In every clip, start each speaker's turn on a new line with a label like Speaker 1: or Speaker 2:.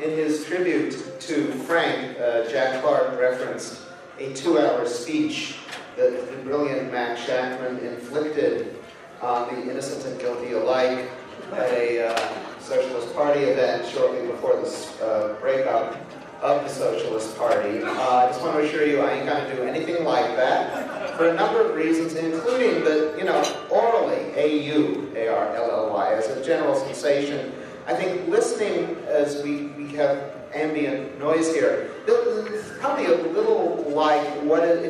Speaker 1: In his tribute to Frank, Jack Clark referenced a 2-hour speech that the brilliant Max Shachtman inflicted on the innocent and guilty alike at a Socialist Party event shortly before the breakup of the Socialist Party. I just want to assure you I ain't going to do anything like that for a number of reasons, including that, orally, A-U-A-R-L-L-Y, as a general sensation. I think listening, as we have ambient noise here, it's probably a little like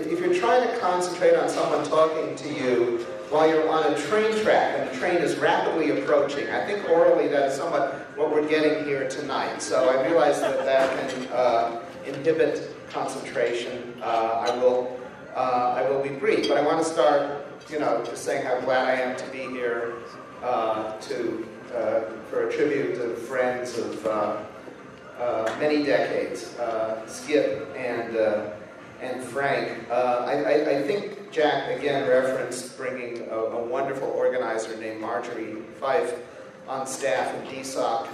Speaker 1: if you're trying to concentrate on someone talking to you while you're on a train track and the train is rapidly approaching. I think orally that is somewhat what we're getting here tonight. So I realize that can inhibit concentration. I will be brief, but I want to start, just saying how glad I am to be here for a tribute to friends of many decades, Skip and Frank. I think Jack again referenced bringing a wonderful organizer named Marjorie Fife on staff in DSOC,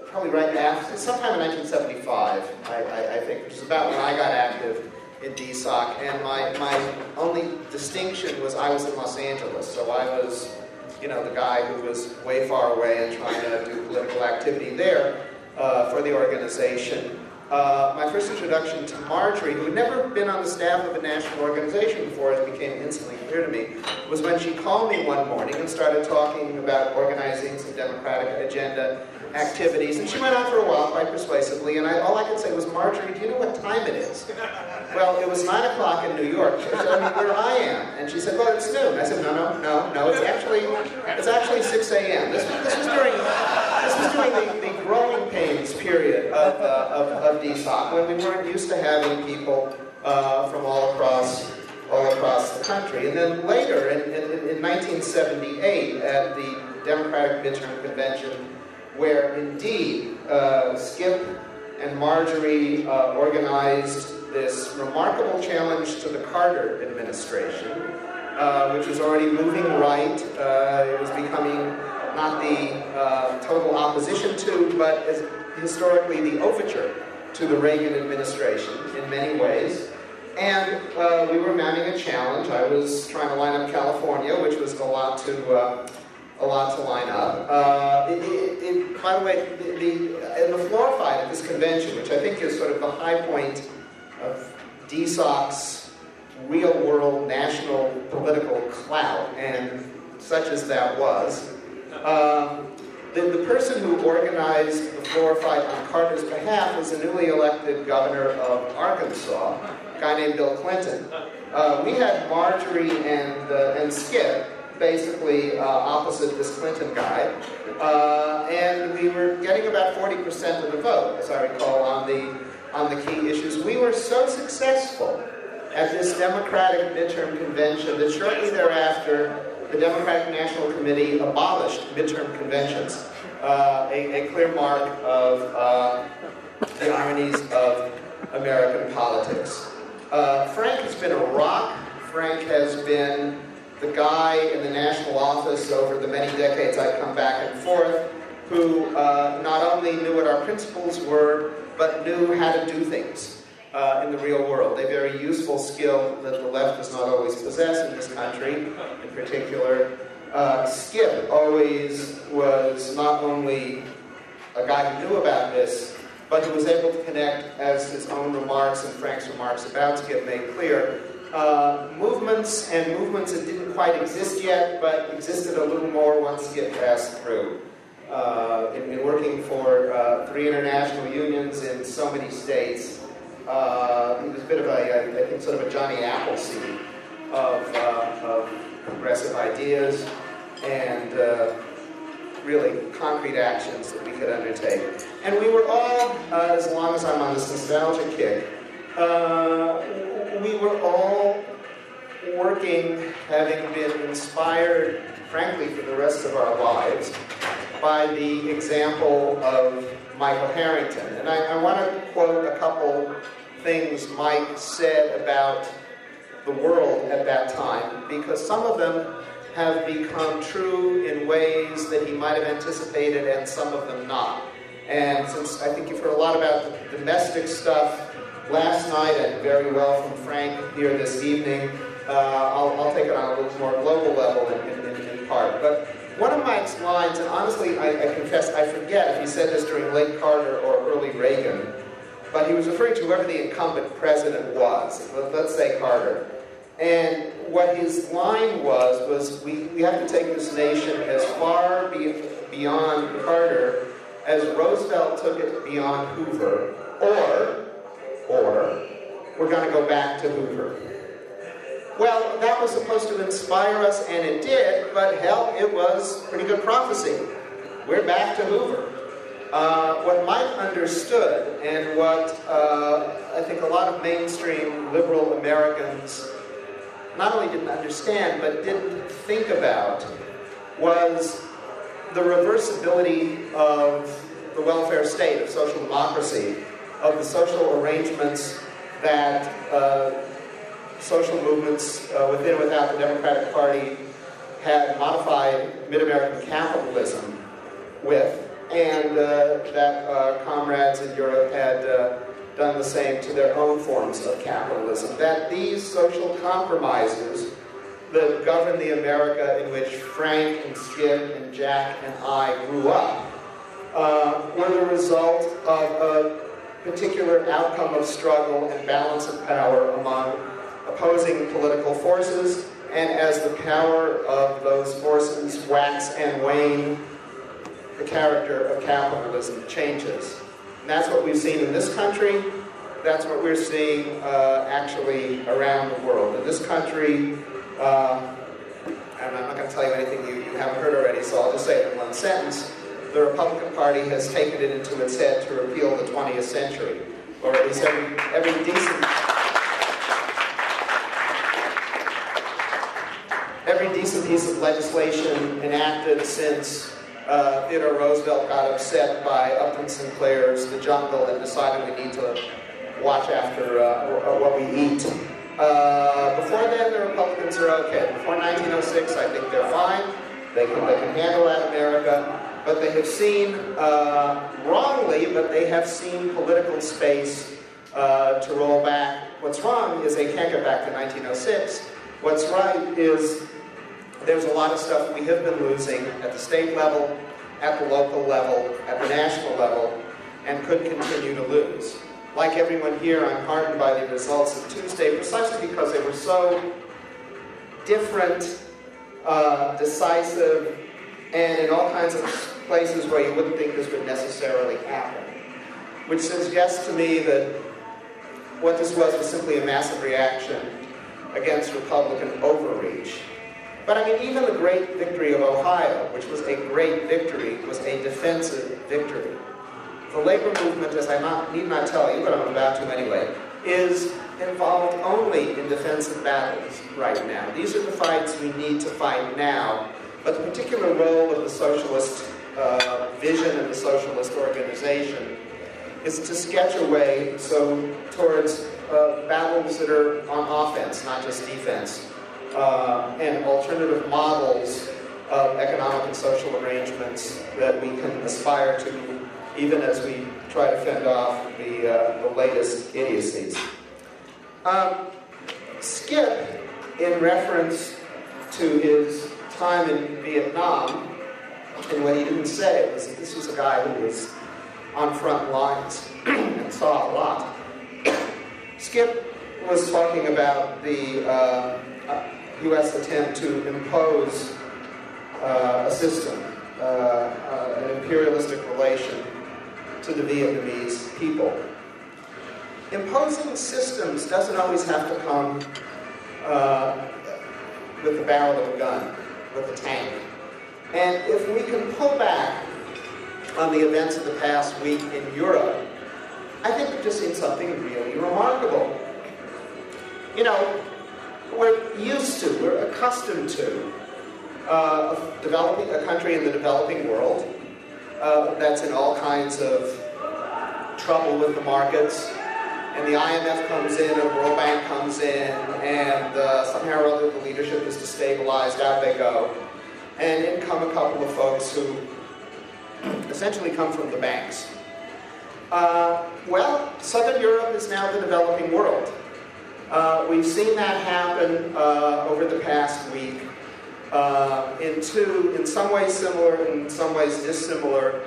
Speaker 1: probably right after, sometime in 1975, I think, which is about when I got active in DSOC. And my only distinction was I was in Los Angeles, so I was the guy who was way far away and trying to do political activity there for the organization. My first introduction to Marjorie, who had never been on the staff of a national organization before, it became instantly clear to me, was when she called me one morning and started talking about organizing some Democratic agenda activities. And she went on for a while quite persuasively, and all I could say was, Marjorie, do you know what time it is? Well, it was 9 o'clock in New York. She told me where I am. And she said, well, it's noon. I said, no, it's actually 6 a.m. This was during the growing pains period of DSOC, when we weren't used to having people from all across the country. And then later, in 1978, at the Democratic Midterm Convention, where indeed Skip and Marjorie organized this remarkable challenge to the Carter administration, which was already moving right. It was becoming not the total opposition to, but as historically the overture to the Reagan administration in many ways. And we were mounting a challenge. I was trying to line up California, which was a lot to line up. By the way, in the floor fight at this convention, which I think is sort of the high point of DSOC's real-world national political clout, and such as that was, the person who organized the floor fight on Carter's behalf was the newly elected governor of Arkansas, a guy named Bill Clinton. We had Marjorie and Skip basically opposite this Clinton guy, and we were getting about 40% of the vote, as I recall, on the key issues. We were so successful at this Democratic midterm convention that shortly thereafter, the Democratic National Committee abolished midterm conventions, a clear mark of the ironies of American politics. Frank has been a rock. Frank has been the guy in the national office over the many decades I've come back and forth, who not only knew what our principles were, but knew how to do things in the real world. A very useful skill that the left does not always possess in this country, in particular. Skip always was not only a guy who knew about this, but who was able to connect, as his own remarks and Frank's remarks about Skip made clear, movements that didn't quite exist yet, but existed a little more once Skip passed through. In working for 3 international unions in so many states, he was a bit of I think, sort of a Johnny Appleseed of progressive ideas and really concrete actions that we could undertake. And we were all, as long as I'm on this nostalgia kick, we were all working, having been inspired, frankly, for the rest of our lives, by the example of Michael Harrington. And I want to quote a couple things Mike said about the world at that time, because some of them have become true in ways that he might have anticipated and some of them not. And since I think you've heard a lot about the domestic stuff last night and very well from Frank here this evening, I'll take it on a little more global level in part. But one of Mike's lines, and honestly I confess I forget if he said this during late Carter or early Reagan, but he was referring to whoever the incumbent president was. Let's say Carter. And what his line was we have to take this nation as far beyond Carter as Roosevelt took it beyond Hoover, or we're going to go back to Hoover. Well, that was supposed to inspire us, and it did, but hell, it was pretty good prophecy. We're back to Hoover. What Mike understood, and what I think a lot of mainstream liberal Americans not only didn't understand, but didn't think about, was the reversibility of the welfare state, of social democracy, of the social arrangements that social movements within and without the Democratic Party had modified mid-American capitalism with, and that comrades in Europe had done the same to their own forms of capitalism. That these social compromises that govern the America in which Frank and Skip and Jack and I grew up were the result of a particular outcome of struggle and balance of power among opposing political forces, and as the power of those forces wax and wane, the character of capitalism changes. And that's what we've seen in this country. That's what we're seeing actually around the world. In this country, and I'm not going to tell you anything you haven't heard already, so I'll just say it in one sentence. The Republican Party has taken it into its head to repeal the 20th century, or at least every decent piece of legislation enacted since Theodore Roosevelt got upset by Upton Sinclair's The Jungle and decided we need to watch after what we eat. Before then, the Republicans are okay. Before 1906, I think they're fine. They can handle that America. But they have seen, wrongly, but they have seen political space to roll back. What's wrong is they can't get back to 1906. What's right is there's a lot of stuff we have been losing at the state level, at the local level, at the national level, and could continue to lose. Like everyone here, I'm heartened by the results of Tuesday precisely because they were so different, decisive, and in all kinds of places where you wouldn't think this would necessarily happen. Which suggests to me that what this was simply a massive reaction against Republican overreach. But I mean, even the great victory of Ohio, which was a great victory, was a defensive victory. The labor movement, as I need not tell you, but I'm about to anyway, is involved only in defensive battles right now. These are the fights we need to fight now. But the particular role of the socialist vision and the socialist organization is to sketch a way towards battles that are on offense, not just defense, and alternative models of economic and social arrangements that we can aspire to, even as we try to fend off the latest idiocies. Skip, in reference to his time in Vietnam, and what he didn't say was that this was a guy who was on front lines and saw a lot. Skip was talking about the U.S. attempt to impose a system, an imperialistic relation to the Vietnamese people. Imposing systems doesn't always have to come with the barrel of a gun, with a tank. And if we can pull back on the events of the past week in Europe, I think we've just seen something really remarkable. You know, we're accustomed to developing a country in the developing world that's in all kinds of trouble with the markets, and the IMF comes in, and the World Bank comes in, and somehow or other the leadership is destabilized, out they go. And in come a couple of folks who essentially come from the banks. Well, Southern Europe is now the developing world. We've seen that happen over the past week in some ways similar, in some ways dissimilar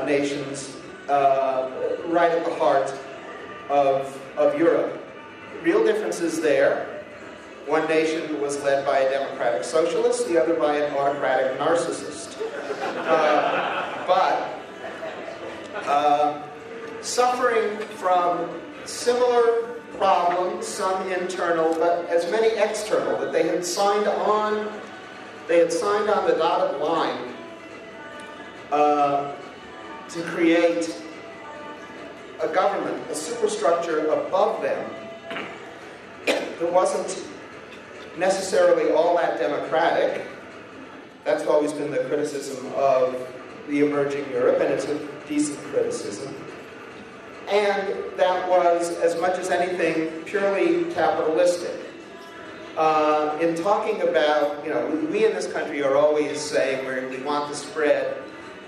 Speaker 1: nations right at the heart of Europe. Real differences there. One nation was led by a democratic socialist, the other by an autocratic narcissist. But suffering from similar problems, some internal, but as many external, that they had signed on the dotted line to create a government, a superstructure above them that wasn't necessarily all that democratic. That's always been the criticism of the emerging Europe, and it's a decent criticism. And that was, as much as anything, purely capitalistic. In talking about, we in this country are always saying we want the spread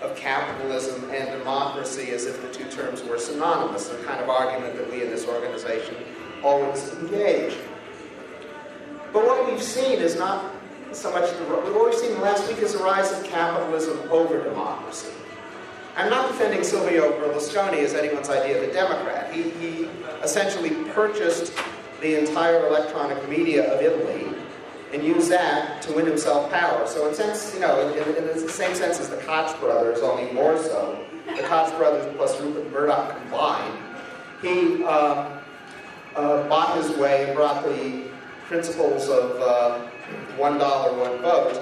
Speaker 1: of capitalism and democracy as if the two terms were synonymous, the kind of argument that we in this organization always engage. But what we've seen is not so much, what we've seen last week is the rise of capitalism over democracy. I'm not defending Silvio Berlusconi as anyone's idea of a Democrat. He essentially purchased the entire electronic media of Italy and used that to win himself power. So in sense, in the same sense as the Koch brothers, only more so, the Koch brothers plus Rupert Murdoch combined, he bought his way and brought the principles of $1, one vote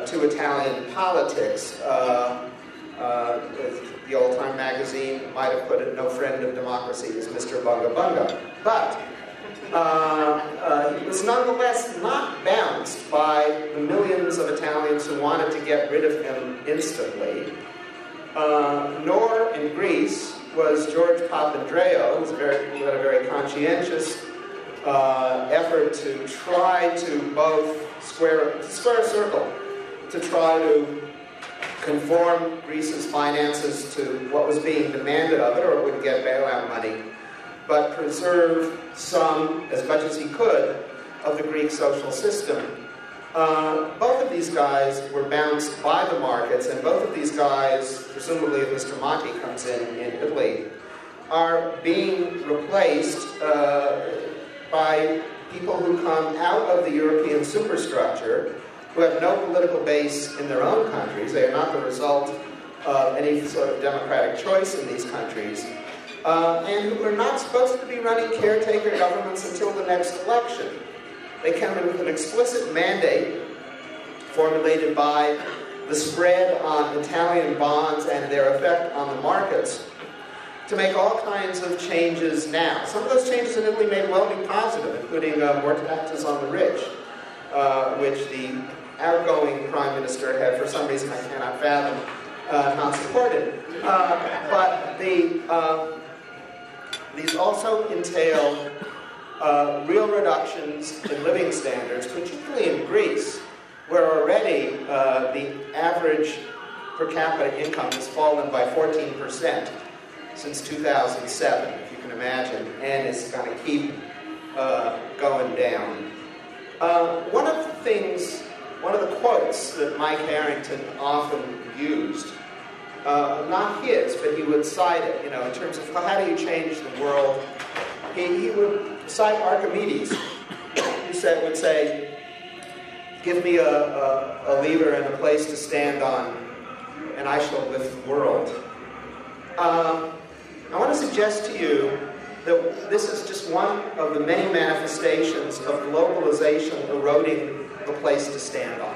Speaker 1: to Italian politics. The old-time magazine might have put it, no friend of democracy is Mr. Bunga Bunga. But he was nonetheless not bounced by the millions of Italians who wanted to get rid of him instantly. Nor in Greece was George Papandreou, who had a very conscientious effort to try to both square a circle, to try to conform Greece's finances to what was being demanded of it, or it wouldn't get bailout money, but preserve some, as much as he could, of the Greek social system. Both of these guys were bounced by the markets, and both of these guys, presumably if Mr. Monti comes in Italy, are being replaced by people who come out of the European superstructure, who have no political base in their own countries. They are not the result of any sort of democratic choice in these countries, and who are not supposed to be running caretaker governments until the next election. They come in with an explicit mandate formulated by the spread on Italian bonds and their effect on the markets to make all kinds of changes now. Some of those changes in Italy may well be positive, including more taxes on the rich, which the outgoing prime minister had, for some reason I cannot fathom, not supported. But these also entail real reductions in living standards, particularly in Greece, where already the average per capita income has fallen by 14% since 2007, if you can imagine, and is going to keep going down. One of the quotes that Mike Harrington often used, not his, but he would cite it, in terms of how do you change the world. He would cite Archimedes, who would say, give me a lever and a place to stand on, and I shall lift the world. I want to suggest to you that this is just one of the many manifestations of globalization eroding the place to stand on.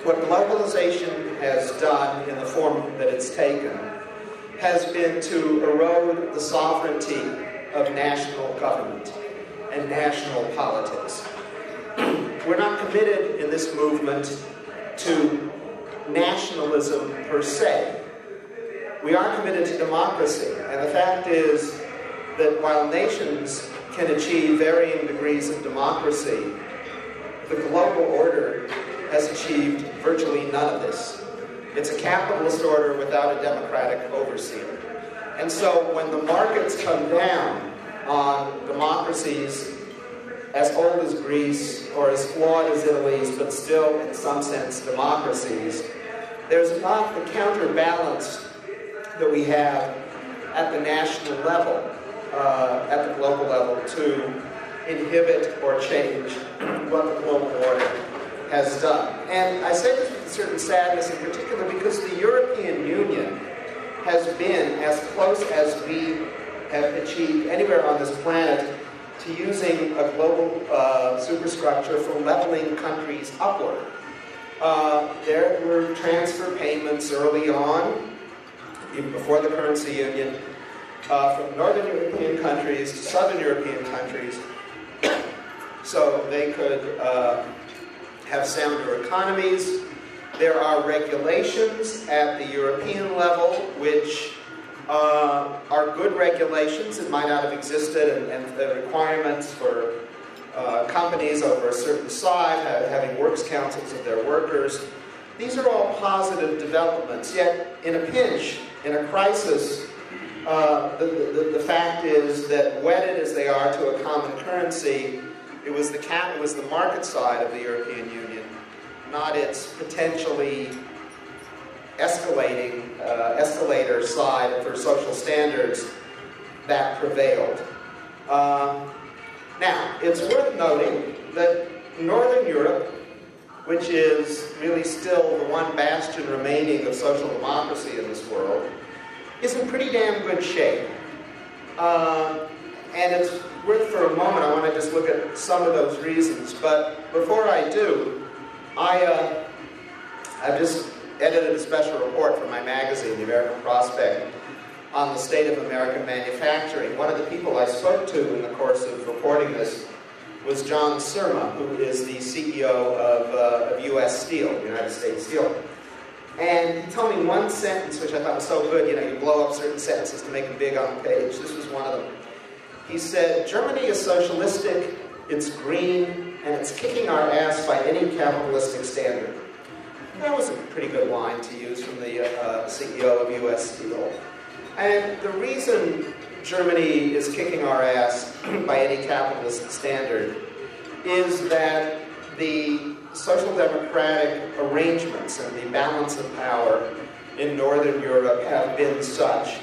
Speaker 1: What globalization has done in the form that it's taken has been to erode the sovereignty of national government and national politics. We're not committed in this movement to nationalism per se. We are committed to democracy, and the fact is that while nations can achieve varying degrees of democracy, the global order has achieved virtually none of this. It's a capitalist order without a democratic overseer. And so when the markets come down on democracies as old as Greece or as flawed as Italy's, but still in some sense democracies, there's not the counterbalance that we have at the national level, at the global level, to inhibit or change what the global order has done. And I say this with a certain sadness in particular because the European Union has been as close as we have achieved anywhere on this planet to using a global superstructure for leveling countries upward. There were transfer payments early on, even before the currency union, from Northern European countries to Southern European countries, so they could have sounder economies. There are regulations at the European level which are good regulations that might not have existed, and the requirements for companies over a certain size having works councils of their workers. These are all positive developments, yet in a pinch, in a crisis, the fact is that wedded as they are to a common currency, it was the market side of the European Union, not its potentially escalator side for social standards that prevailed. Now, it's worth noting that Northern Europe, which is really still the one bastion remaining of social democracy in this world, is in pretty damn good shape. And it's worth, for a moment, I want to just look at some of those reasons. But before I do, I've just edited a special report for my magazine, The American Prospect, on the state of American manufacturing. One of the people I spoke to in the course of reporting this was John Surma, who is the CEO of U.S. Steel, United States Steel. And he told me one sentence which I thought was so good, you blow up certain sentences to make them big on the page. This was one of them. He said, "Germany is socialistic, it's green, and it's kicking our ass by any capitalistic standard." That was a pretty good line to use from the CEO of U.S. Steel. And the reason Germany is kicking our ass by any capitalist standard is that the social democratic arrangements and the balance of power in Northern Europe have been such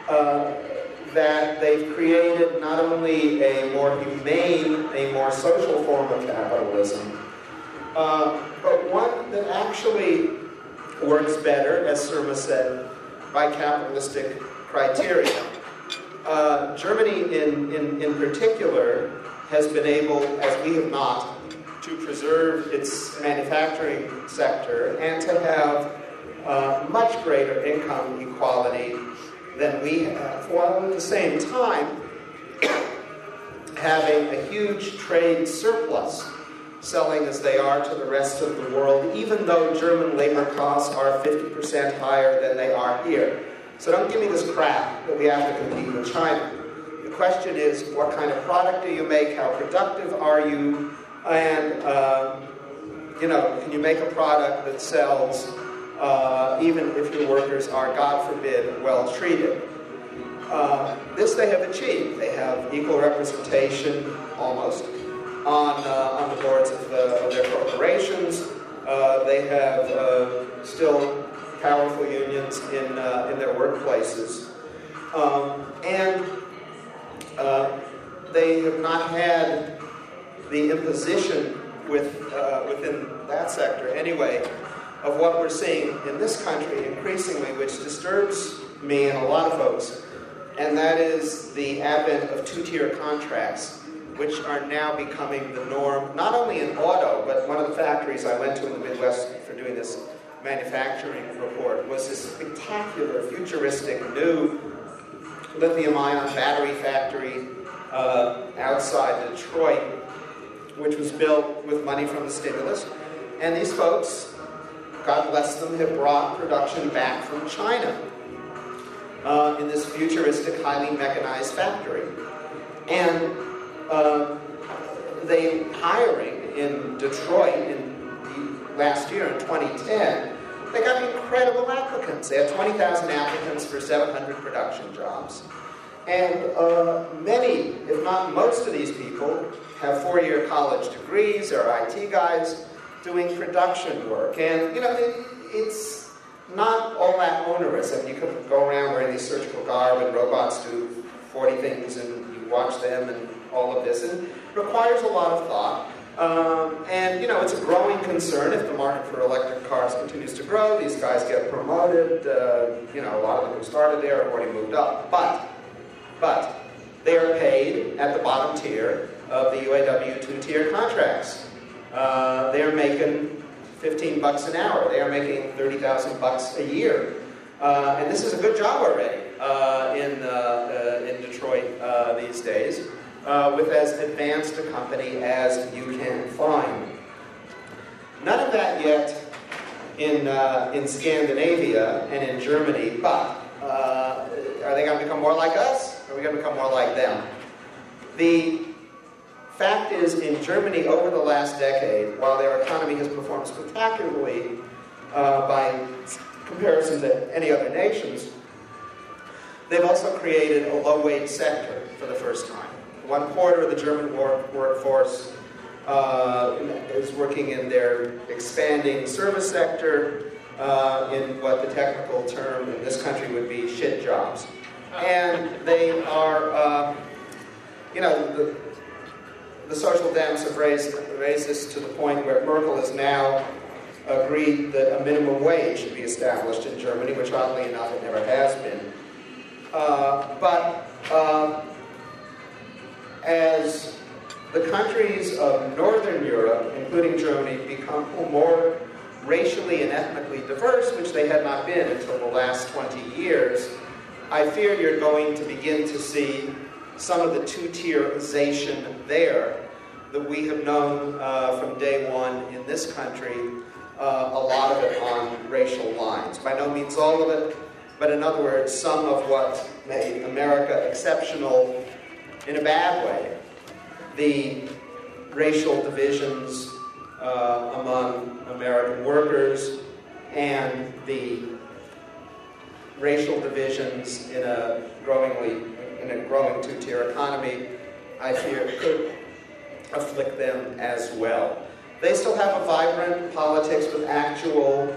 Speaker 1: that they've created not only a more humane, a more social form of capitalism, but one that actually works better, as Surma said, by capitalistic criteria. Germany in particular has been able, as we have not, to preserve its manufacturing sector and to have much greater income equality than we have, while at the same time having a huge trade surplus, selling as they are to the rest of the world, even though German labor costs are 50% higher than they are here. So don't give me this crap that we have to compete with China. The question is, what kind of product do you make? How productive are you? And, can you make a product that sells even if your workers are, God forbid, well treated? This they have achieved. They have equal representation, almost, on the boards of their corporations. They have still powerful unions in their workplaces. And they have not had the imposition within that sector, anyway, of what we're seeing in this country increasingly, which disturbs me and a lot of folks, and that is the advent of two-tier contracts, which are now becoming the norm, not only in auto, but one of the factories I went to in the Midwest for doing this manufacturing report was this spectacular, futuristic, new lithium-ion battery factory outside Detroit, which was built with money from the stimulus. And these folks, God bless them, have brought production back from China in this futuristic, highly mechanized factory. And they hiring in Detroit last year in 2010 they got incredible applicants. They had 20,000 applicants for 700 production jobs. And many, if not most of these people, have 4-year college degrees. They're IT guys doing production work. And, you know, it's not all that onerous. I mean, you could go around wearing these surgical garb and robots do 40 things and you watch them and all of this. And it requires a lot of thought. And, you know, it's a growing concern. If the market for electric cars continues to grow, these guys get promoted. You know, a lot of them who started there have already moved up. But they are paid at the bottom tier of the UAW two-tier contracts. They are making $15 an hour. They are making $30,000 a year. And this is a good job already in Detroit these days, with as advanced a company as you can find. None of that yet in Scandinavia and in Germany, but are they going to become more like us? Or are we going to become more like them? The fact is, in Germany over the last decade, while their economy has performed spectacularly by comparison to any other nations, they've also created a low-wage sector for the first time. 1/4 of the German workforce is working in their expanding service sector, in what the technical term in this country would be shit jobs. And they are, you know, the Social Dems have raised this to the point where Merkel has now agreed that a minimum wage should be established in Germany, which oddly enough it never has been. As the countries of Northern Europe, including Germany, become more racially and ethnically diverse, which they had not been until the last 20 years, I fear you're going to begin to see some of the two-tierization there that we have known from day one in this country, a lot of it on racial lines. By no means all of it, but in other words, some of what made America exceptional in a bad way. The racial divisions among American workers and the racial divisions in a growing two-tier economy, I fear, could afflict them as well. They still have a vibrant politics with actual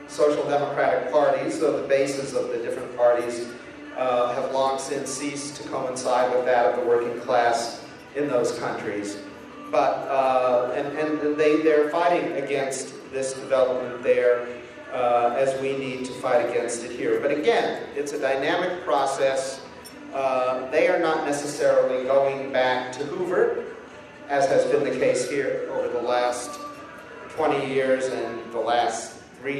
Speaker 1: social democratic parties, though the bases of the different parties have long since ceased to coincide with that of the working class in those countries. But they're fighting against this development there, as we need to fight against it here. But again, it's a dynamic process. They are not necessarily going back to Hoover, as has been the case here over the last 20 years and the last 4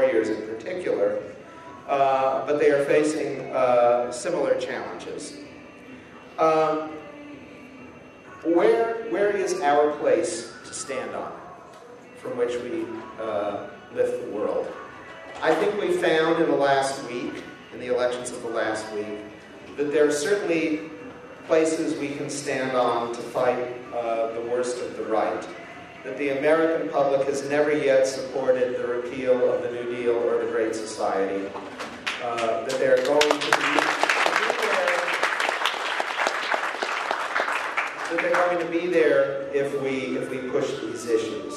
Speaker 1: years in particular. But they are facing similar challenges. Where is our place to stand on, from which we lift the world? I think we found in the last week, in the elections of the last week, that there are certainly places we can stand on to fight the worst of the right. That the American public has never yet supported the repeal of the New Deal or the Great Society. That they're going to be there. That they're going to be there if we push these issues.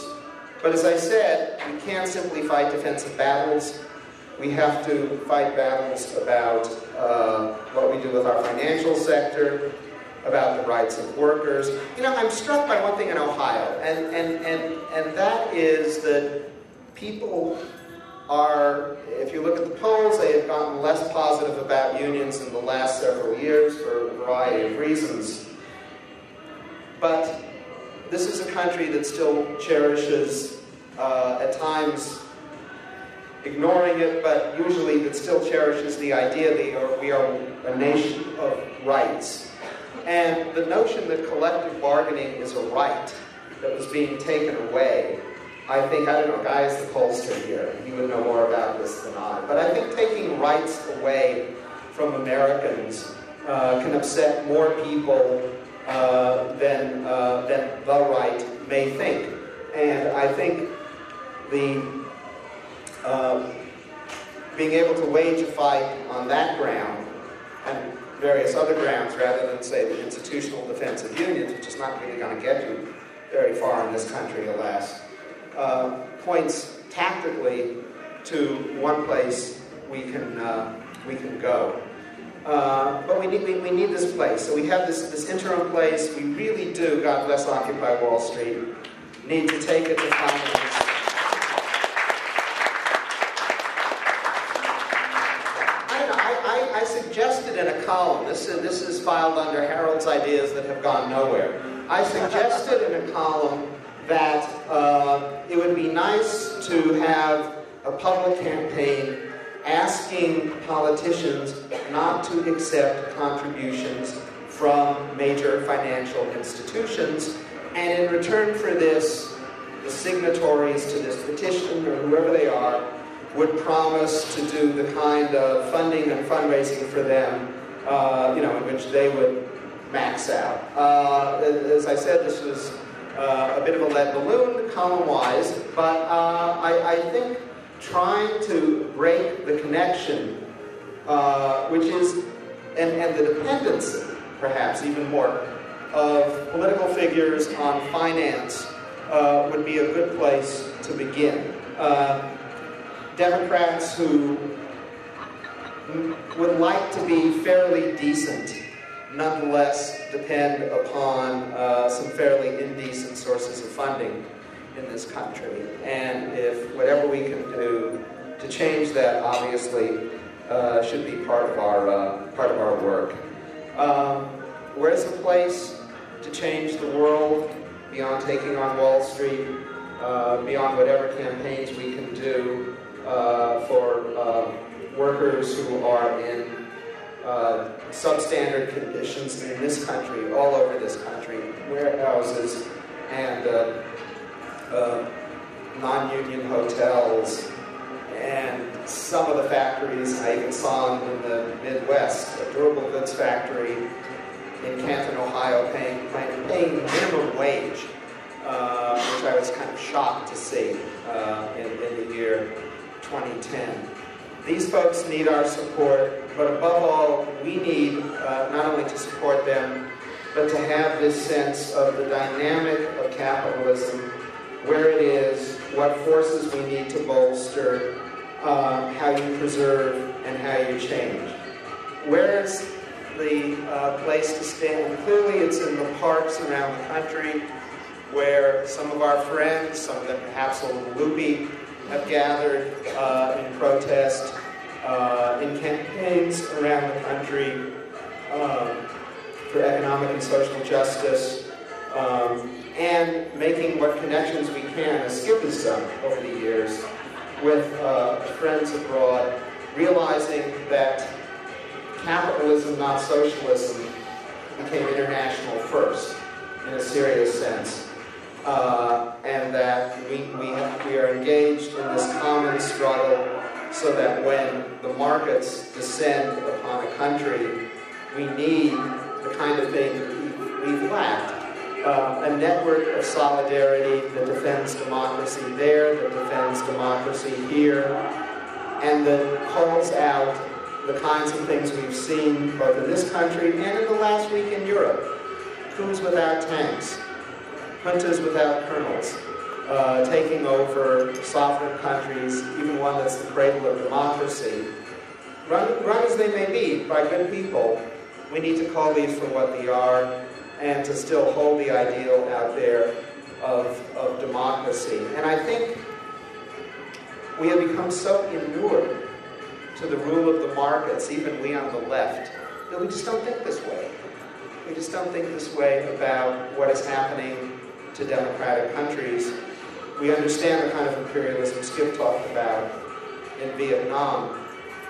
Speaker 1: But as I said, we can't simply fight defensive battles. We have to fight battles about what we do with our financial sector, about the rights of workers. You know, I'm struck by one thing in Ohio, and that is that people are, if you look at the polls, they have gotten less positive about unions in the last several years for a variety of reasons. But this is a country that still cherishes, at times ignoring it, but usually that still cherishes the idea that we are a nation of rights. And the notion that collective bargaining is a right that was being taken away, I don't know, Guy is the pollster here, he would know more about this than I, but I think taking rights away from Americans can upset more people than the right may think. And I think the being able to wage a fight on that ground and various other grounds rather than, say, the institutional defense of unions, which is not really going to get you very far in this country, alas, points tactically to one place we can go. But we need this place. So we have this interim place. We really do, God bless Occupy Wall Street, need to take it to finance. I suggested in a column, this is filed under Harold's Ideas That Have Gone Nowhere. I suggested in a column that it would be nice to have a public campaign asking politicians not to accept contributions from major financial institutions, and in return for this, the signatories to this petition, or whoever they are, would promise to do the kind of funding and fundraising for them, in which they would max out. As I said, this was a bit of a lead balloon, column-wise, but I think trying to break the connection, which is, and the dependency, perhaps even more, of political figures on finance would be a good place to begin. Democrats who would like to be fairly decent nonetheless depend upon some fairly indecent sources of funding in this country. And if whatever we can do to change that, obviously, should be part of our work. Where's the place to change the world beyond taking on Wall Street, beyond whatever campaigns we can do for workers who are in substandard conditions in this country, all over this country, warehouses and non-union hotels, and some of the factories I even saw in the Midwest, a durable goods factory in Canton, Ohio, paying minimum wage, which I was kind of shocked to see in the year 2010. These folks need our support, but above all, we need not only to support them, but to have this sense of the dynamic of capitalism, where it is, what forces we need to bolster, how you preserve, and how you change. Where's the place to stand? Clearly it's in the parks around the country, where some of our friends, some of them perhaps a little loopy, have gathered in protest, in campaigns around the country for economic and social justice, and making what connections we can, as Skip has done over the years, with friends abroad, realizing that capitalism, not socialism, became international first, in a serious sense. And that we are engaged in this common struggle so that when the markets descend upon a country, we need the kind of thing that we've lacked. A network of solidarity that defends democracy there, that defends democracy here, and that calls out the kinds of things we've seen both in this country and in the last week in Europe. Coups without tanks, juntas without colonels, taking over sovereign countries, even one that's the cradle of democracy. Run as they may be by good people, we need to call these for what they are and to still hold the ideal out there of democracy. And I think we have become so inured to the rule of the markets, even we on the left, that we just don't think this way. We just don't think this way about what is happening to democratic countries. We understand the kind of imperialism Skip talked about in Vietnam,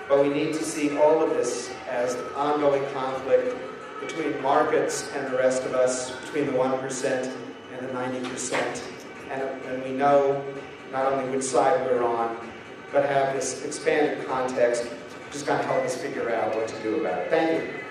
Speaker 1: but we need to see all of this as an ongoing conflict between markets and the rest of us, between the 1% and the 90%. And we know not only which side we're on, but have this expanded context, which is going to help us figure out what to do about it. Thank you.